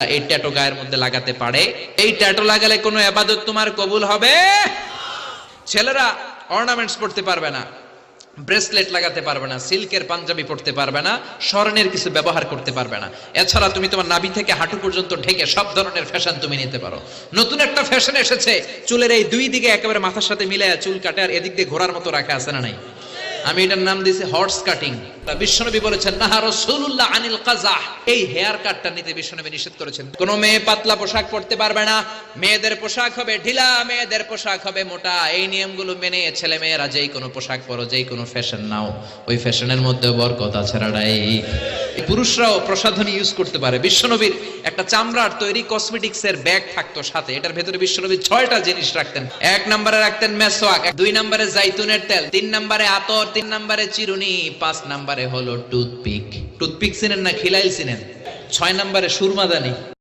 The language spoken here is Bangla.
এই ট্যাটু গায়ের মধ্যে লাগাতে পারে? এই ট্যাটু লাগালে কোনো ইবাদত তোমার কবুল হবে? ছেলেরা অর্নামেন্টস পড়তে পারবে না, ব্রেসলেট লাগাতে পারবে না, সিল্কের পাঞ্জাবি পড়তে পারবে না, স্বর্ণের কিছু ব্যবহার করতে পারবে না। এছাড়া তুমি তোমার নাভি থেকে হাঁটু পর্যন্ত ঢেকে সব ধরনের ফ্যাশন তুমি নিতে পারো। নতুন একটা ফ্যাশন এসেছে, চুলের এই দুই দিকে একেবারে মাথার সাথে মিলায়া চুল কাটে, আর এদিক দিয়ে ঘোড়ার মতো রাখা আছে না নাই? আমি এটার নাম দিয়েছি হর্স কাটিং। বিশ্বনবী বলেছেন নাহা রাসূলুল্লাহ আনিল কাযাহ, এই হেয়ার কাটটা নিতে বিশ্বনবী নিষেধ করেছেন। কোন মেয়ে পাতলা পোশাক পরতে পারবে না, মেয়েদের পোশাক হবে ঢিলা, মেয়েদের পোশাক হবে মোটা। এই নিয়মগুলো মেনে ছেলে মেয়েরা যেই কোনো পোশাক পরো, যেই কোনো ফ্যাশন নাও, ওই ফ্যাশনের মধ্যে বরকত আছে রাড়াই। পুরুষরাও প্রসাধনী ইউজ করতে পারে। বিশ্বনবীর একটা চামড়ার তৈরি কসমেটিক্স এর ব্যাগ থাকতো সাথে, এটার ভেতরে বিশ্বনবী 6টা জিনিস রাখতেন। 1 নম্বরে রাখতেন মেসওয়াক, 2 নম্বরে জাইতুনের তেল, 3 নম্বরে আতর, 3 নম্বরে চিরুনি, 5 নম্বরে হলো টুথপিক। টুথপিক চিনেন না? খিলাইল চিনেন? 6 নম্বরে সুরমাদানি।